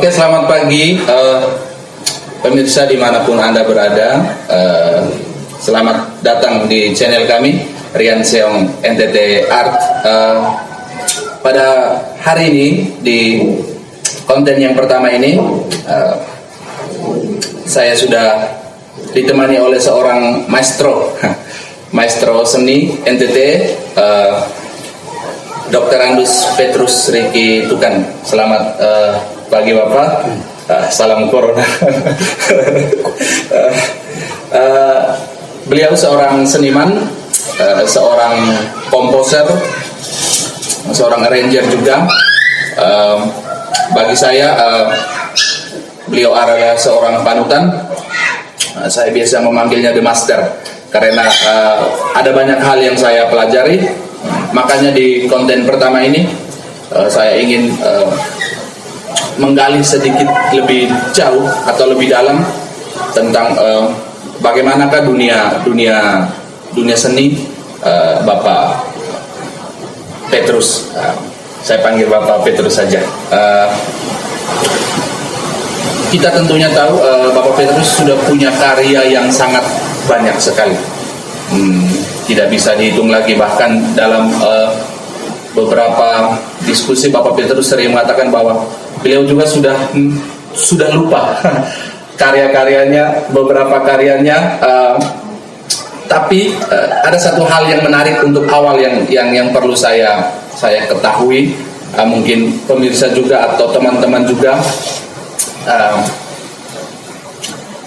Oke, selamat pagi pemirsa dimanapun Anda berada. Selamat datang di channel kami, Rian Seong NTT Art. Pada hari ini, di konten yang pertama ini, saya sudah ditemani oleh seorang maestro seni NTT, Dr. Andus Petrus Riki Tukan. Selamat pagi Bapak, salam corona. Beliau seorang seniman, seorang komposer, seorang arranger juga. Bagi saya, beliau adalah seorang panutan. Saya biasa memanggilnya The Master karena ada banyak hal yang saya pelajari. Makanya di konten pertama ini saya ingin menggali sedikit lebih jauh atau lebih dalam tentang bagaimanakah dunia seni Bapak Petrus. Saya panggil Bapak Petrus saja. Kita tentunya tahu Bapak Petrus sudah punya karya yang sangat banyak sekali. Tidak bisa dihitung lagi, bahkan dalam beberapa diskusi Bapak Petrus sering mengatakan bahwa beliau juga sudah lupa karya-karyanya, beberapa karyanya. Tapi ada satu hal yang menarik untuk awal yang perlu saya ketahui, mungkin pemirsa juga atau teman-teman juga.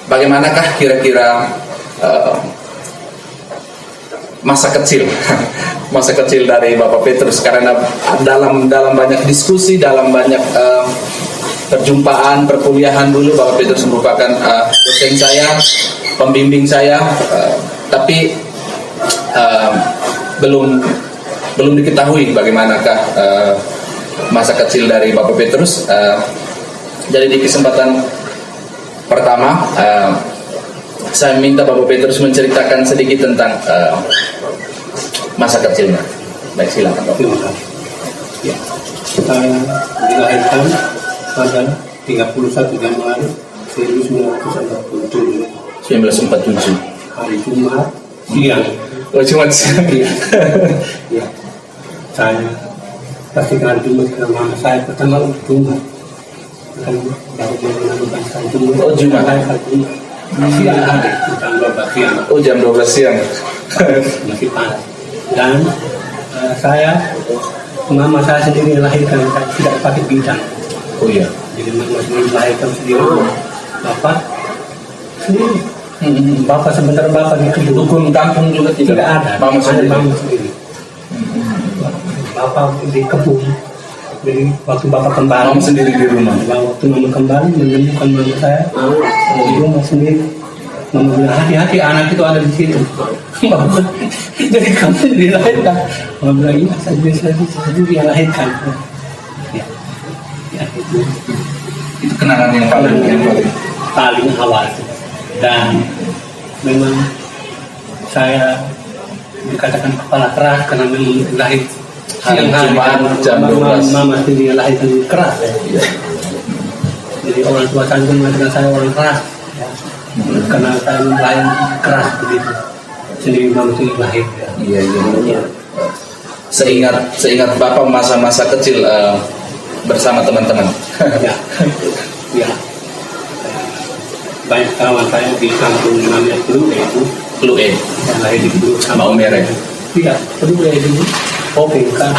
Bagaimanakah kira-kira masa kecil dari Bapak Petrus? Karena dalam banyak diskusi, dalam banyak perjumpaan, perkuliahan dulu, Bapak Petrus merupakan dosen saya, pembimbing saya, tapi belum diketahui bagaimanakah masa kecil dari Bapak Petrus. Jadi di kesempatan pertama, saya minta Bapak Petrus menceritakan sedikit tentang masa kecilnya. Baik, silakan Bapak. Ya, saya dilahirkan pada 31 Januari 1947. Hari Jumat siang. Oh, Jumat siang. Ya, saya pasti hari Jumat karena mama saya pertama Jumat. Kan baru menentukan hari Jumat. Oh, Jumat. Siang hari, jam 12 siang. Oh, jam 12 siang. Masih panas. Dan mama saya sendiri melahirkan, tidak pakai bidan. Oh iya. Jadi mama sendiri melahirkan sendiri. Bapak sendiri. Bapak sebentar Bapak di dukun kampung juga tidak ada. Mama sendiri. Bapak di kebun. Jadi waktu Bapak kembali, Mama sendiri di rumah. Waktu Mama kembali menemukan mama saya di rumah sendiri. Mama bilang, hati-hati anak itu ada di situ. Jadi kamu dilahirkan. Mama bilang, iya saya dilahirkan. Ya, Itu kenangan yang paling awal. Dan memang saya dikatakan kepala keras karena memang lahir siang hari, jam 12. Mama sendiri lahirkan keras ya. Jadi orang tua saya mengatakan saya orang keras ya. Karena saya lahir keras begitu. Sendiri mama sendiri lahir ya. Iya. Seingat Bapak masa-masa kecil bersama teman-teman. Ya. Banyak kawan saya di kampung namanya Plue itu. Plue. Yang lahir di Plue sama Om Mere. Tidak, Plue itu. Oke, kan.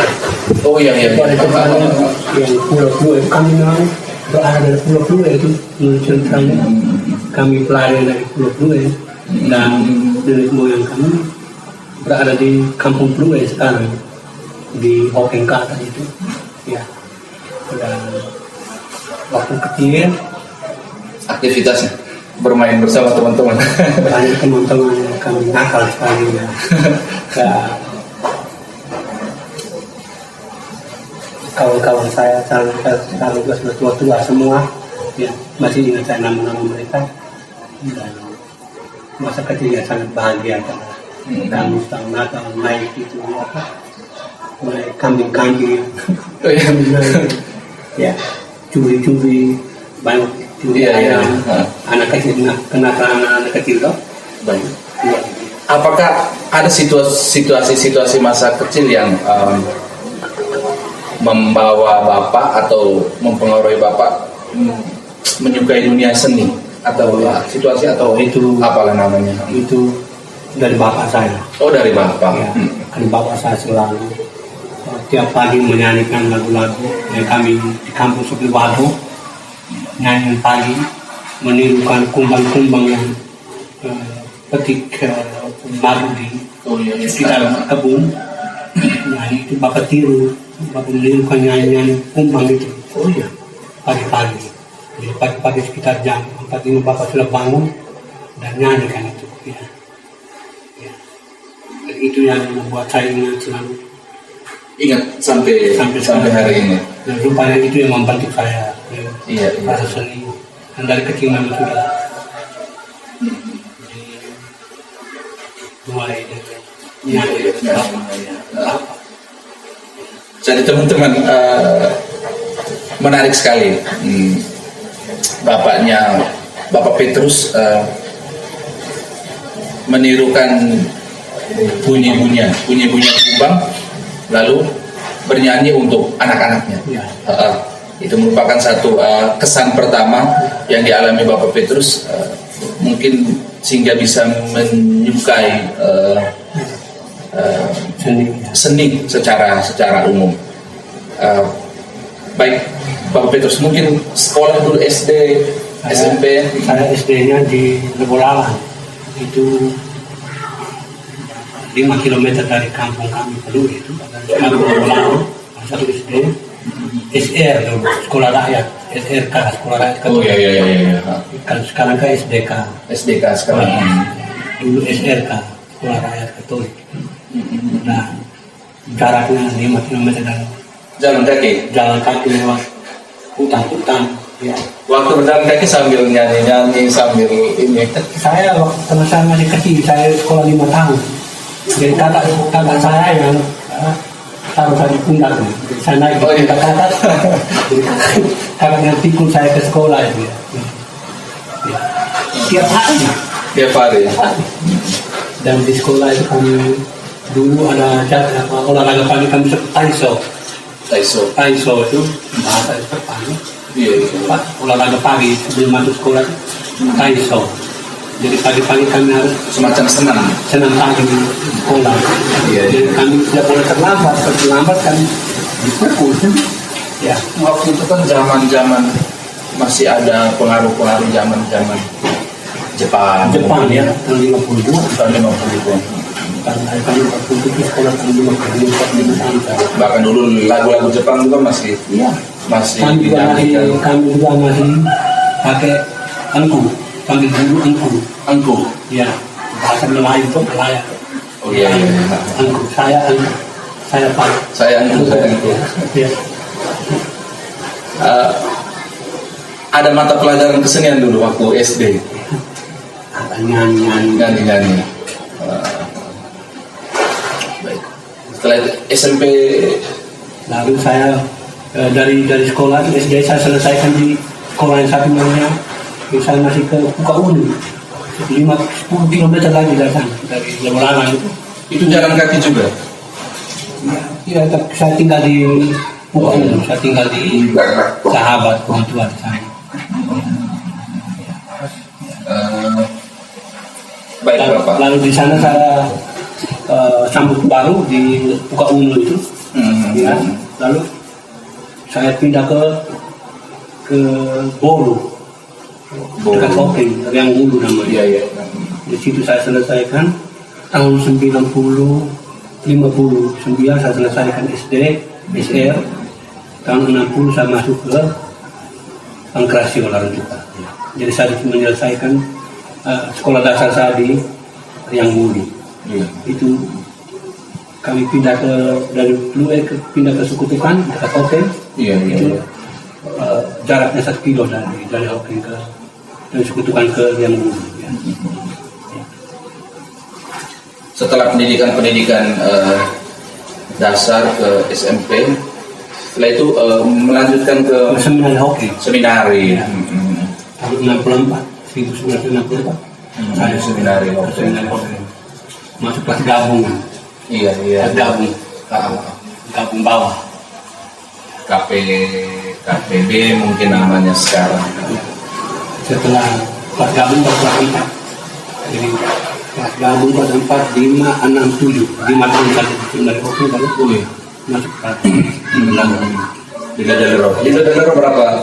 Oh iya. Ada tempatnya yang pulau-pulau kami namanya berada dari pulau-pulau itu ceritanya kami pelari dari pulau-pulau dan nenek moyang kami berada di kampung Pulau sekarang di Hokeng Kata itu ya. Dan waktu kecil aktivitasnya bermain bersama teman-teman. Banyak teman-teman yang kami nakal sekali ya. Kawan-kawan saya selalu sudah tua-tua semua ya, masih ingat saya nama-nama mereka. Dan masa kecilnya sangat bahagia karena kami setahun Natal naik itu apa, naik kambing-kambing ya, curi-curi banyak Iya. anak kecil kenakalan anak kecil toh. Baik. Iya. Apakah ada situasi masa kecil yang membawa Bapak atau mempengaruhi Bapak menyukai dunia seni atau situasi atau Itu- apalah namanya? Itu dari bapak saya. Oh, dari Bapak. Ya, kan bapak saya selalu tiap pagi menyanyikan lagu-lagu yang kami di kampung sebelah Wado, nyanyian pagi, menirukan kumbang-kumbang yang petik madu di Oh iya, iya. sekitar kebun. Nyanyi itu bapak tiru, bapak menirukan nyanyian kumbang itu. Oh iya. Pagi-pagi. Jadi pagi-pagi sekitar jam 4:05 bapak sudah bangun dan nyanyikan itu. Ya. Ya. Dan itu yang membuat saya ingat selalu. Ingat sampai Sampai hari ini. Dan rupanya itu yang membantu saya. Ya. Iya, iya. Rasa seni. Dan dari kecil memang sudah mulai nyanyi. Jadi teman-teman menarik sekali. Bapak Petrus menirukan bunyi-bunyian kumbang lalu bernyanyi untuk anak-anaknya. Ya. Itu merupakan satu kesan pertama yang dialami Bapak Petrus, mungkin sehingga bisa menyukai seni secara umum. Baik Bapak Petrus, mungkin sekolah dulu SD, SMP. Saya SD-nya di Lebolalang. Itu 5 km dari kampung kami dulu itu. Kampung Lebolalang, satu SD. SR dulu, sekolah rakyat. SRK, sekolah rakyat. Oh iya. Kan sekarang ke SDK. SDK sekarang. Dulu SRK, sekolah rakyat Katolik. Nah, jaraknya 5 km dan Jalan kaki. jalan kaki lewat hutan-hutan. Ya. Waktu berjalan kaki sambil nyanyi sambil ini. Saya waktu saya masih kecil, saya sekolah 5 tahun. Jadi kakak saya yang taruh saya di pundak. Jadi saya naik di pundak kakak. Jadi kakak yang pikul saya ke sekolah itu. Ya. Tiap hari. Tiap hari. Dan di sekolah itu kami dulu ada olahraga pagi kami Taiso itu bahasa Jepang. Iya. Olahraga pagi sebelum masuk sekolah itu Taiso. Jadi pagi-pagi kami harus Semacam senam pagi di sekolah. Iya. Jadi kami tidak boleh terlambat kami dipukul. Ya. Waktu itu kan zaman masih ada pengaruh zaman Jepang Ya, tahun 52. tahun 50-an. Karena kami waktu itu di sekolah tahun 52. Bahkan dulu lagu-lagu Jepang juga masih Kami juga masih pakai angku, panggil dulu angku. Ya, bahasa Melayu itu Melayu. Oh iya. Angku, saya pakai. Saya angku. Ya. Ada mata pelajaran kesenian dulu waktu SD. Ada nyanyi. Baik. Setelah itu SMP. Lalu saya dari sekolah SD saya selesaikan di sekolah yang satu namanya, saya masih ke Pukauni, 10 km lagi dari sana, dari Lebolalang itu. Itu jalan kaki juga. Ya, saya tinggal di Pukauni, saya tinggal di sahabat orang tua di sana. Baik Bapak. Lalu di sana saya sambut baru di Pukauni itu. Ya, lalu saya pindah ke Bolu, dekat Kopeng, yang Bulu namanya. Iya. Di situ saya selesaikan tahun 59 saya selesaikan SD, SR. Tahun 60 saya masuk ke Pangkrasio lalu juga. Jadi saya menyelesaikan sekolah dasar saya di Riang Bulu. Iya. Itu kami pindah dari Blue pindah ke Sukutukan dekat Kopeng. Iya. Itu jaraknya 1 kilo dari Kopeng dari Sukutukan ke Riang Bulu. Ya. Setelah pendidikan dasar ke SMP, Setelah itu melanjutkan ke Seminari hoki. seminari. Ya. Tahun 64, 1964. Saya Seminari hoki. seminari hoki. Masuk kelas gabung. Iya, iya. Kelas gabung. Gabung bawah. KPB mungkin namanya sekarang. Setelah kelas gabung baru kelas 4. Jadi kelas gabung kelas 4, 5, 6, 7. 5 tahun satu seminari hoki baru masuk kelas 6. Di Dadalero berapa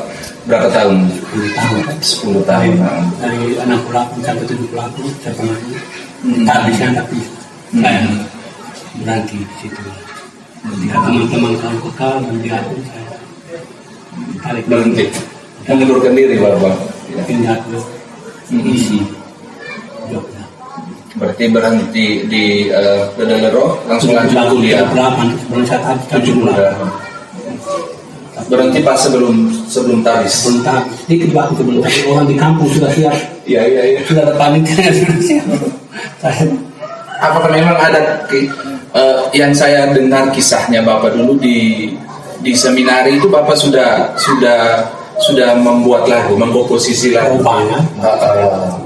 tahun? 10 tahun kan? 10 tahun. Dari 68 sampai 78 saya pernah habisnya tapi saya berhenti di situ. Ketika teman-teman kalau kekal dan diatur saya tarik Berhenti. Mengundurkan diri Bapak. pindah ke isi Jogja. Berarti berhenti di Dadalero, langsung lanjut kuliah. 78 sebelum saya habis 78. Berhenti pas sebelum taris. Sebelum habis sedikit waktu sebelum habis orang di kampung sudah siap, Iya, iya, iya. sudah ada panitia sudah siap. Saya Apakah memang ada yang saya dengar kisahnya Bapak dulu di seminari itu Bapak sudah membuat lagu, memkomposisi lagu banyak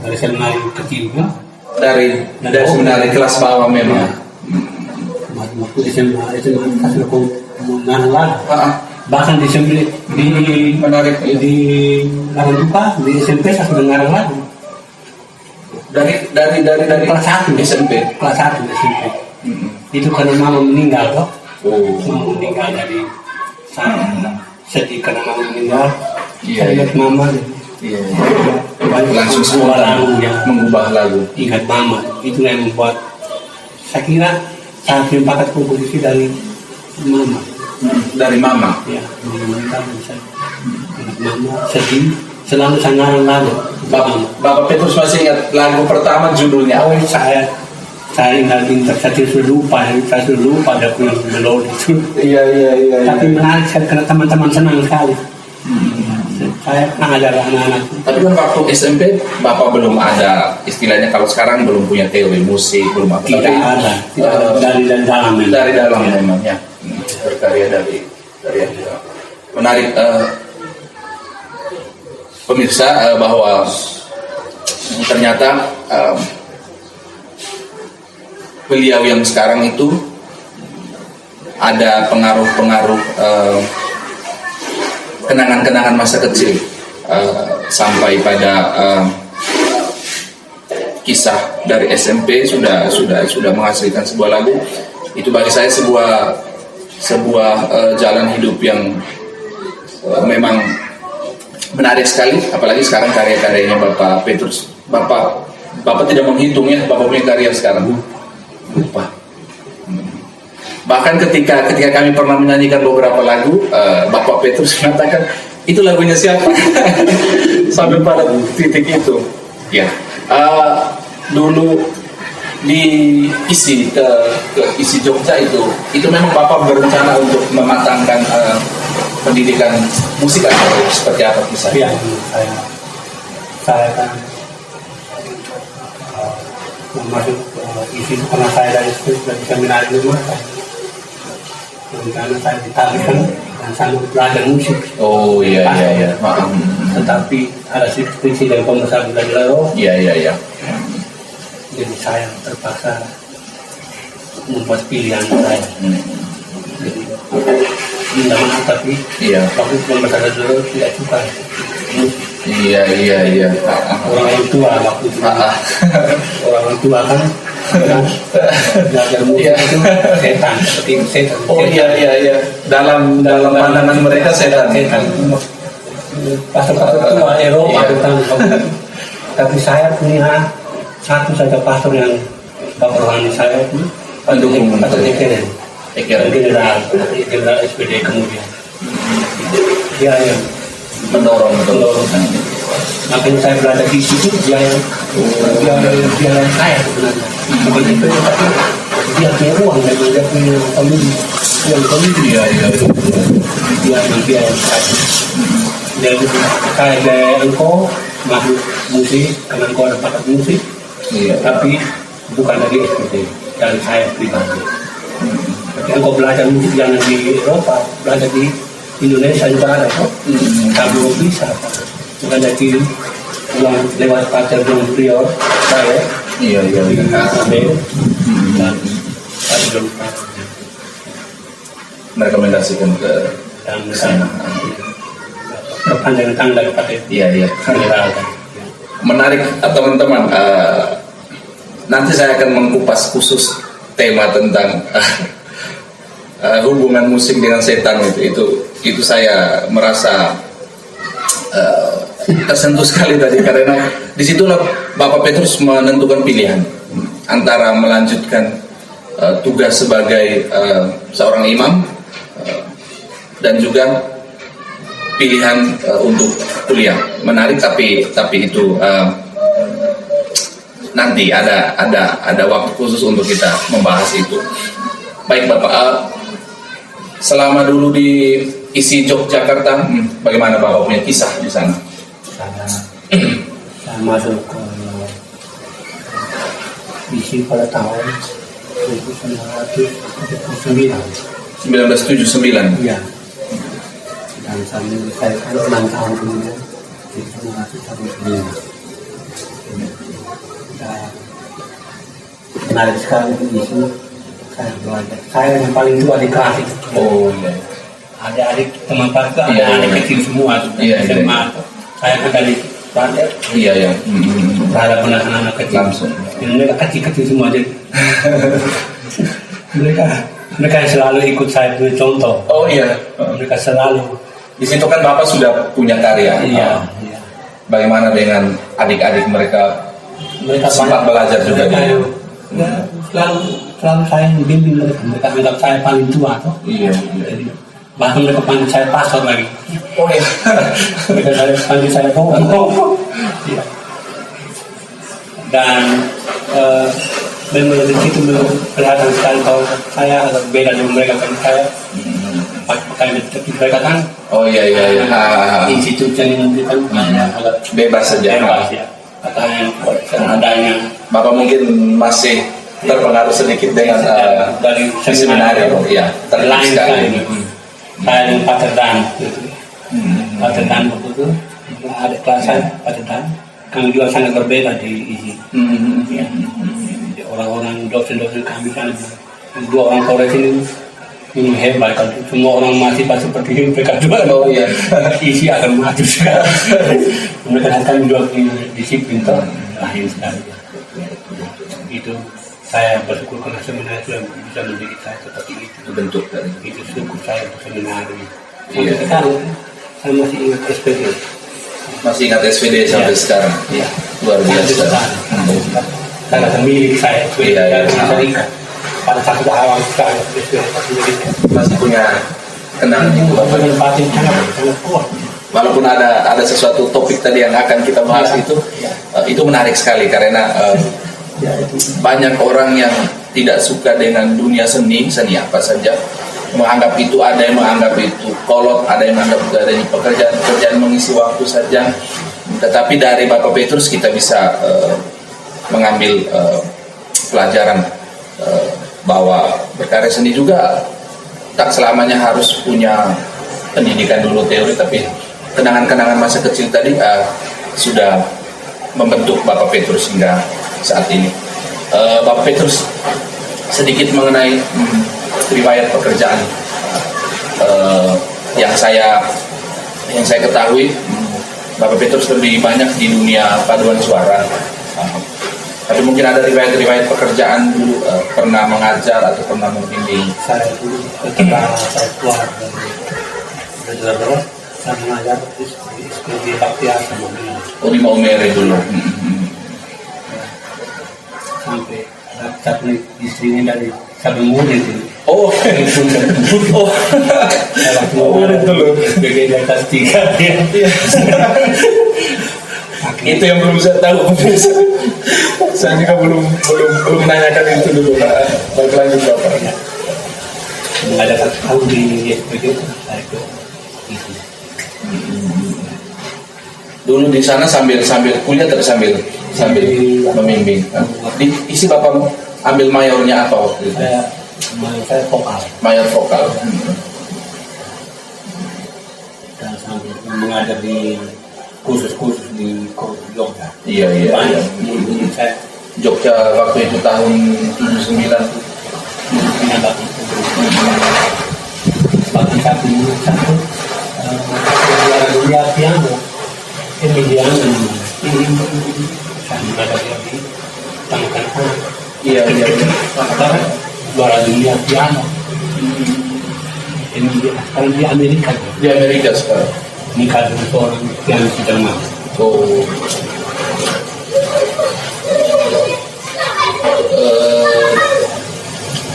dari seminari kecilnya. dari seminari kelas bawah memang. Waktu SMA saya sudah mengarang lagu. Bahkan di Menarik. di Laran Tupa, di SMP saya sudah ngarang lagu. Dari Kelas 1 SMP. Kelas 1 SMP. Itu karena mama meninggal toh. Oh. Mama meninggal dari saya sedih karena mama meninggal. Iya, Saya iya. ingat mama. Iya. Langsung Langsung semua lagu yang mengubah lagu. ingat mama. Itu yang membuat saya kira saya mempakat komposisi dari mama. Dari Mama. Ya, meninggal saya ingat mama sedih. Selalu saya ngarang lagu. Bapak Petrus masih ingat lagu pertama judulnya? Oh, saya ingat saya sudah lupa ada punya melodi itu. Iya. Tapi menarik sekali karena teman-teman senang sekali. Saya pernah ngajar anak-anak. Tapi kan waktu SMP Bapak belum ada istilahnya kalau sekarang belum punya teori musik belum apa. Tidak ada dari dalam memang. Dari dalam memang ya. Berkarya dari yang menarik. Pemirsa bahwa ternyata beliau yang sekarang itu ada pengaruh-pengaruh kenangan-kenangan masa kecil sampai pada kisah dari SMP sudah menghasilkan sebuah lagu. Itu bagi saya sebuah jalan hidup yang memang menarik sekali, apalagi sekarang karya-karyanya Bapak Petrus. Bapak tidak menghitung ya, Bapak punya karya sekarang. Lupa. Bahkan ketika kami pernah menyanyikan beberapa lagu, Bapak Petrus mengatakan, itu lagunya siapa? Sampai pada titik itu. Ya, dulu di isi ke isi Jogja itu memang Bapak berencana untuk mematangkan pendidikan musik atau seperti apa kisahnya? Iya, saya kan masuk isi itu karena saya dari seminari dulu karena saya ditarikan dan saya belajar musik. Oh iya. Maaf. Tetapi ada skripsi dari pemerintah Dadalero. Iya. Jadi saya terpaksa membuat pilihan saya. Jadi minta maaf tapi waktu pemerintah Dadalero tidak suka. Iya. Orang tua waktu itu. Orang tua kan belajar musik itu setan, seperti setan. Oh iya. Dalam pandangan mereka setan. Pastor-pastor tua Eropa tentang tapi saya punya satu saja pastor yang bapak rohani saya itu pendukung pastor Ekeren. General SPD kemudian dia yang mendorong. makanya saya belajar di situ dia yang saya sebenarnya bukan itu tapi dia punya uang dan dia punya komedi Iya. dia yang saya jadi saya engkau masuk musik karena engkau ada bakat musik tapi bukan dari SPD dari saya pribadi. Tapi engkau belajar musik jangan di Eropa, belajar di Indonesia juga ada kok. Kalau bisa, bukan dari uang lewat pacar Don Prior saya. Iya. Dan Merekomendasikan ke sana. perpanjangan tangan daripada Iya. general. Menarik teman-teman. Nanti saya akan mengkupas khusus tema tentang hubungan musik dengan setan itu saya merasa tersentuh sekali tadi karena disitulah Bapak Petrus menentukan pilihan antara melanjutkan tugas sebagai seorang imam dan juga pilihan untuk kuliah. Menarik tapi itu nanti ada waktu khusus untuk kita membahas itu. Baik Bapak, selama dulu di isi Yogyakarta, bagaimana Bapak punya kisah di sana? Saya masuk ke isi pada tahun 1979. Iya. Dan saya kan 6 tahun kemudian di 1979. Menarik sekali di sini. Saya belajar. Saya yang paling tua di kelas itu. Oh iya. Adik-adik teman kelas itu ada adik kecil semua. Iya. Saya kan dari Banten. Iya. Ada anak-anak kecil. Langsung. Mereka kecil-kecil semua jadi. mereka selalu ikut saya beri contoh. Oh iya. Mereka selalu. Di situ kan Bapak sudah punya karya. Iya. Bagaimana dengan adik-adik mereka? Mereka sempat belajar juga dia. Selalu saya membimbing mereka anggap saya paling tua toh. Iya. Jadi, bahkan mereka panggil saya pastor lagi. Oh iya. Mereka panggil saya bohong. Iya. Dan memang dari situ kelihatan sekali bahwa saya agak beda dengan mereka kan saya pakai mereka kan. Oh iya. Institut yang memberikan agak Bebas saja. bebas ya. Katanya seadanya. Bapak mungkin masih terpengaruh sedikit dengan dari seminari. Iya. Lain sekali. Saya dengan Paterdan. Paterdan begitu. Ada kelas saya Paterdan. Kami juga sangat berbeda di isi. Ya. Orang-orang dosen-dosen kami kan dua orang Polres ini hebat kan. Semua orang masih seperti ini mereka juga. Oh iya. Isi akan maju sekali. Mereka akan juga disiplin toh. Lahir sekali. Itu saya bersyukur karena seminari sudah bisa mendidik saya seperti itu. Bentuk dari Itu syukur saya seminari. Iya. Sampai sekarang saya masih ingat SPD. Masih ingat SPD sampai sekarang. Iya. Luar biasa. Karena milik saya SPD Iya. bisa ikat. Pada satu awal saya SPD Masih punya kenangan itu Bapak. dengan batin sangat kuat. Walaupun ada sesuatu topik tadi yang akan kita bahas itu menarik sekali karena banyak orang yang tidak suka dengan dunia seni apa saja, menganggap itu, ada yang menganggap itu kolot, ada yang menganggap itu adanya pekerjaan mengisi waktu saja. Tetapi dari Bapak Petrus kita bisa mengambil pelajaran bahwa berkarya seni juga tak selamanya harus punya pendidikan dulu teori, tapi kenangan-kenangan masa kecil tadi sudah membentuk Bapak Petrus hingga saat ini. Bapak Petrus, sedikit mengenai riwayat pekerjaan yang saya ketahui, Bapak Petrus lebih banyak di dunia paduan suara. Tapi mungkin ada riwayat pekerjaan dulu, pernah mengajar atau pernah membimbing. Saya dulu ketika saya keluar dari Jawa, saya mengajar di SPB Baktiar sama dia. Oh, di Maumere dulu. Sampai satu istrinya dari Sabang Murid itu. Oh, Murid dulu. SPB di atas 3 ya. Itu yang belum saya tahu. Saya juga belum menanyakan itu dulu. Baik, lanjut Bapak. Ada satu tahun di SPB saya itu. Dulu di sana sambil kuliah atau sambil membimbing. Di isi Bapak ambil mayornya apa waktu itu? Saya vokal. Mayor vokal. mengajar di kursus-kursus di Jogja. Iya. Banyak saya Jogja waktu itu tahun 79. Bagi satu juara dunia piano Emiliano saya mengajar di Tangkapan. Iya. Juara dunia piano sekarang di Amerika. Di Amerika sekarang. Nikah dengan seorang piano Jerman. Oh.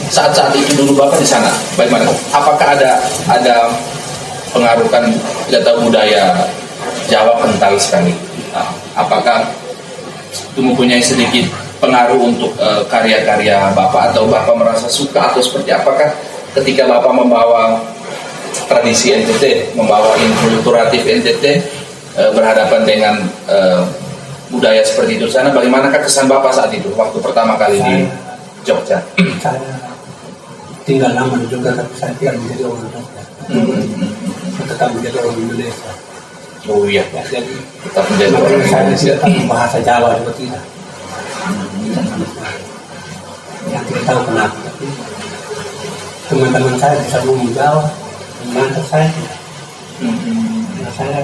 Saat-saat itu dulu Bapak di sana, bagaimana? Apakah ada pengaruh kan kita tahu budaya Jawa kental sekali. Nah, apakah itu mempunyai sedikit pengaruh untuk karya-karya Bapak atau Bapak merasa suka atau seperti apakah ketika Bapak membawa tradisi NTT, membawa inkulturatif NTT berhadapan dengan budaya seperti itu sana, bagaimanakah kesan Bapak saat itu waktu pertama kali di Jogja? Saya tinggal lama di Jogja, tapi saya tidak menjadi orang Jogja. Saya tetap menjadi orang Indonesia. Oh iya, Ya, jadi tetap menjadi orang saya Indonesia. tidak tahu bahasa Jawa juga tidak. Yang tidak tahu kenapa, tapi teman-teman saya bisa ngomong Jawa, mengantar saya tidak. Ya, saya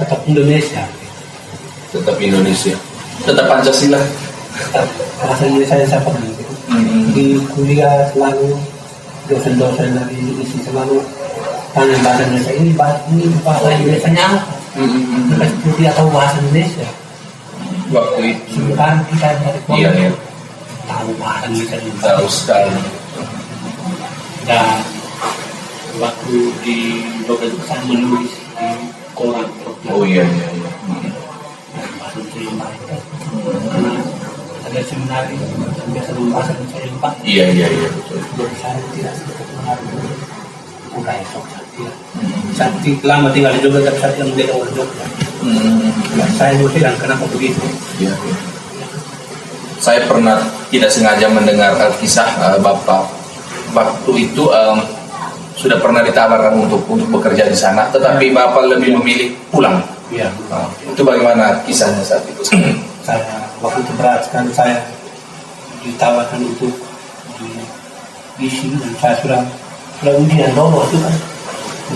tetap Indonesia. Tetap Indonesia, tetap Pancasila. Tetap bahasa Indonesia saya pernah gitu. Di kuliah selalu dosen-dosen dari Indonesia selalu tanya bahasa Indonesia ini bahasa Indonesia nya apa? Mereka seperti tidak tahu bahasa Indonesia. Waktu itu Sekarang kita dari iya, iya. tahu bahasa Indonesia ini. Tahu sekali. Dan waktu di Jogja saya menulis di koran Jogja. Oh iya. Bahasa Indonesia yang baik. Karena ada seminari yang biasa membahas Indonesia yang baik. Iya betul. Jadi saya tidak sedikit mengaruhi budaya Jogja. Saya lama tinggal di Jogja, tapi saya tidak menjadi orang Jogja. Saya mau bilang kenapa begitu. Iya. Saya pernah tidak sengaja mendengar kisah Bapak waktu itu sudah pernah ditawarkan untuk bekerja di sana, tetapi Bapak lebih memilih pulang. Iya. Itu bagaimana kisahnya saat itu? Saya waktu itu berat sekali, saya ditawarkan untuk diisi dan saya sudah ujian lolos itu kan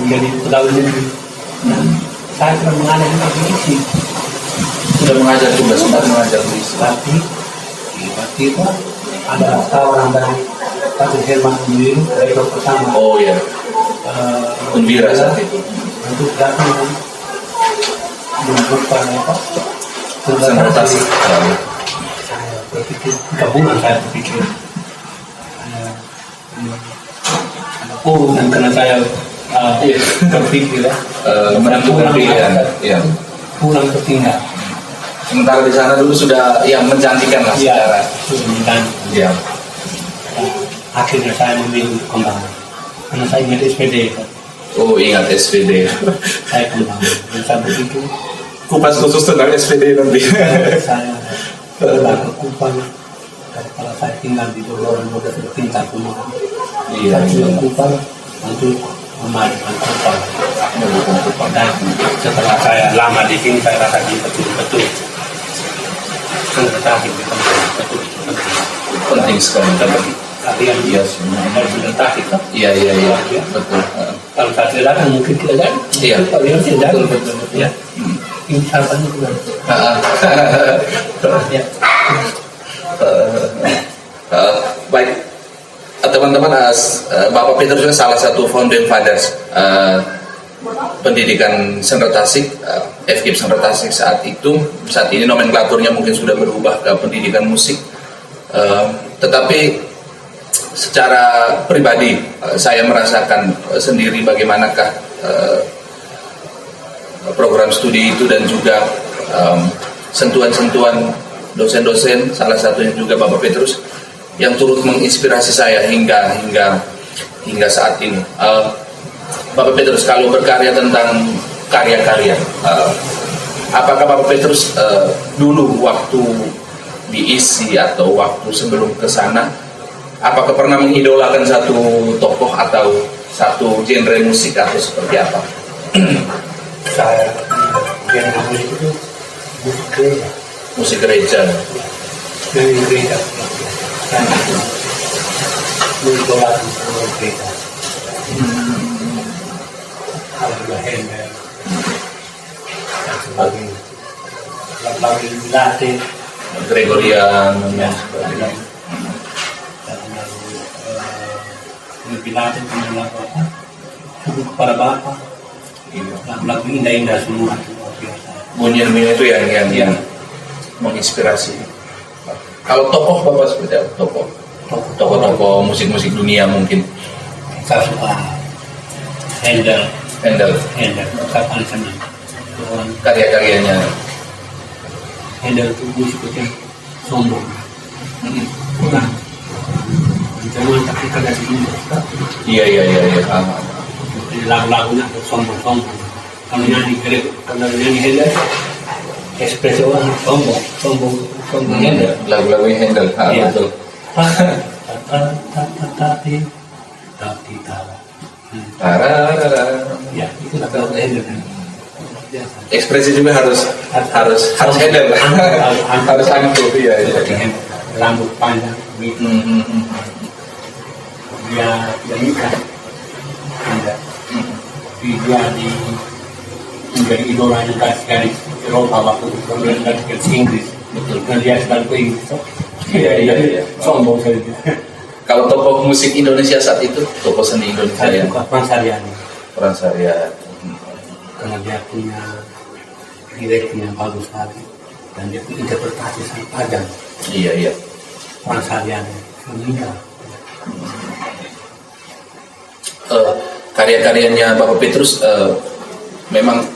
menjadi pegawai negeri. Saya sudah mengajar untuk diisi. Sudah mengajar juga, sempat mengajar di sana. Tapi tiba-tiba ada tawaran dari Pak Herman Unwiru, rektor pertama. Oh iya. Unwira saat itu. Untuk datang dan membuka apa? Presentasi. Saya berpikir 3 bulan saya berpikir. Dan karena saya berpikir menentukan pilihan. Iya. Pulang tertinggal. Sementara di sana dulu sudah yang menjanjikan lah secara. Dan Iya. akhirnya saya memilih kembali. Karena saya ingat SPD kan. Oh ingat SPD. Saya kembali. Dan saya begitu. Kupas khusus tentang SPD nanti. Saya pulang ke Kupang. Kalau saya tinggal di Jogja, sudah tinggal rumah. Iya. Saya pulang ke Kupang untuk memajukan Kupang. Dan setelah saya lama di sini, saya rasa betul-betul tertarik di tempat betul. Penting sekali. Kalian Iya. harus tertarik kan? Iya. Betul. Kalau saya tidak datang mungkin tidak jadi. Iya. Kalian tidak jadi. Betul. Ya. Ini harapannya juga. Ya. Baik, teman-teman, Bapak Peter juga salah satu founding fathers pendidikan Sanggar Tasik, FKIP Sanggar Tasik saat itu. Saat ini nomenklaturnya mungkin sudah berubah ke pendidikan musik, tetapi secara pribadi saya merasakan sendiri bagaimanakah program studi itu dan juga sentuhan-sentuhan dosen-dosen, salah satunya juga Bapak Petrus yang turut menginspirasi saya hingga saat ini. Bapak Petrus, kalau berkarya tentang karya-karya, apakah Bapak Petrus dulu waktu diisi atau waktu sebelum ke sana, apakah pernah mengidolakan satu tokoh atau satu genre musik atau seperti apa? saya yang namanya itu musik gereja. Musik gereja. Dari gereja. Dan mengidolakan semua gereja. Kalau juga Handel dan sebagainya. Lagu Latin, Gregorian dan sebagainya. Dan lagu Latin dengan lagu apa? Cukup kepada Bapa. Lagu-lagu indah-indah semua itu luar biasa. Bunyi-bunyi itu yang menginspirasi. Kalau tokoh Bapak seperti apa? Tokoh-tokoh musik-musik dunia mungkin. Saya suka Handel, saya paling senang. Karya-karyanya. Handel itu musiknya sombong. Bukan. Jangan tapi kagak dihimbau. Iya. Lagu-lagunya sombong. Kalau nyanyi Handel, ekspresi orang sombong Handel. Lagu-lagunya Handel, Iya. betul. Tapi tahu. Ya, itu lagu Handel. Ekspresi juga harus Handel. Harus angkuh, iya. Rambut panjang, dia nikah. Dia menjadi idolanya dari Eropa waktu itu dari Inggris. Betul. Dan dia selalu ke Inggris. Iya. Sombong saja. Kalau tokoh musik Indonesia saat itu, tokoh seni Indonesia Saya yang suka Frans Aryani Frans Aryani. karena dia punya direktif yang bagus sekali dan dia punya interpretasi sangat tajam. Iya. Frans Aryani meninggal. Karya-karyanya Bapak Petrus memang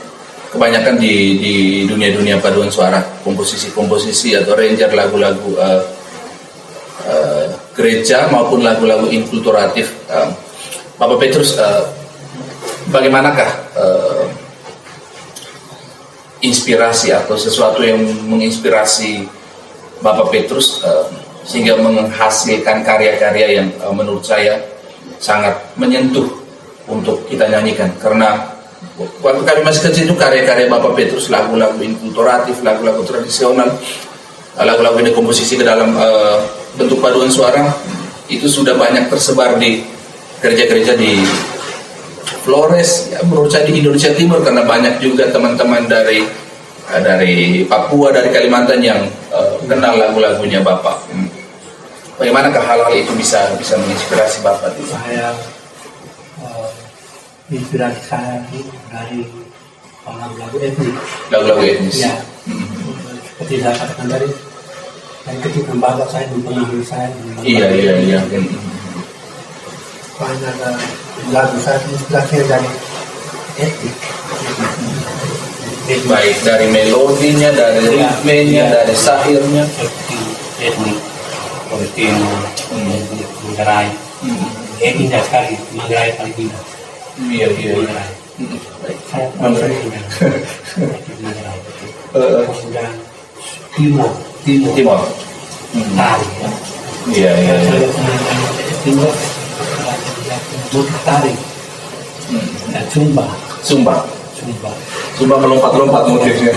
kebanyakan di dunia paduan suara, komposisi atau arranger lagu-lagu gereja maupun lagu-lagu inkulturatif. Bapak Petrus, bagaimanakah inspirasi atau sesuatu yang menginspirasi Bapak Petrus sehingga menghasilkan karya-karya yang menurut saya sangat menyentuh untuk kita nyanyikan? Karena waktu kami masih kecil itu karya-karya Bapak Petrus, lagu-lagu inkulturatif, lagu-lagu tradisional, lagu-lagu ini komposisi ke dalam bentuk paduan suara itu sudah banyak tersebar di gereja-gereja di Flores, ya, menurut saya di Indonesia Timur, karena banyak juga teman-teman dari Papua, dari Kalimantan yang kenal lagu-lagunya Bapak. Bagaimanakah hal-hal itu bisa menginspirasi Bapak? Saya inspirasi saya itu dari lagu-lagu etnis. Lagu-lagu etnis. Ya, seperti saya katakan tadi, dan ketika Bapak saya mempengaruhi saya. Iya. Banyak lagu saya inspirasinya dari etnik. Baik dari melodinya, dari ritmenya, dari syairnya. Etnik, Palestina, Manggarai. Indah sekali, Manggarai paling indah. Iya. Manggarai. Saya Manggarai. Kemudian Timur. Tari. Iya. Timur. Motif tari. Dan Sumba. Sumba melompat-lompat motifnya.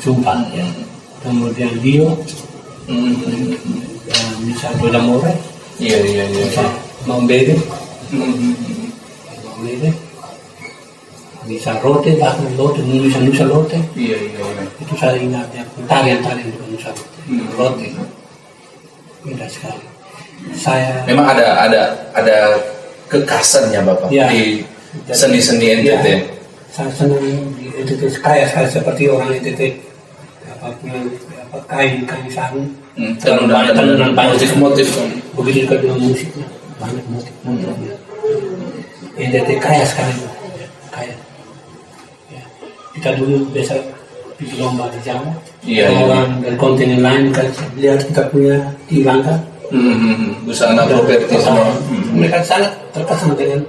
Sumba. Kemudian Dio. Bisa Dodamore. Iya. Bisa Mambere. Bisa Rote, bahkan Nusa Lote. Iya. Itu saya ingat ya, tarian-tarian di Nusa Lote. Indah sekali. Saya Memang ada kekasannya Bapak Ya. di seni-seni NTT. Ya, saya senang di NTT, kaya saya seperti orang NTT, kain sarung, tenunan banyak motif. begitu juga dengan musiknya, banyak motifnya. NTT kaya sekali, kaya. Ya. Kita dulu biasa pergi lomba di Jawa, Iya. orang dari kontinen lain kan lihat kita punya di Langka. Busana properti semua. Mereka sangat terkesan dengan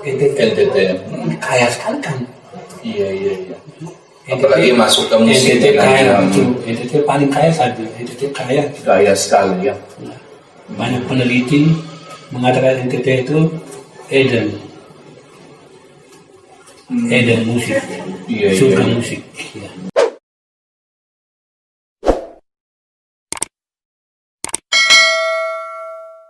NTT. NTT. Kaya sekali kan. Iya. Apalagi masuk ke musik NTT dengan kaya yang itu, NTT paling kaya saat itu, NTT kaya. kaya sekali ya. Nah, banyak peneliti mengatakan NTT itu Eden, Eden musik, Iya, surga iya. musik.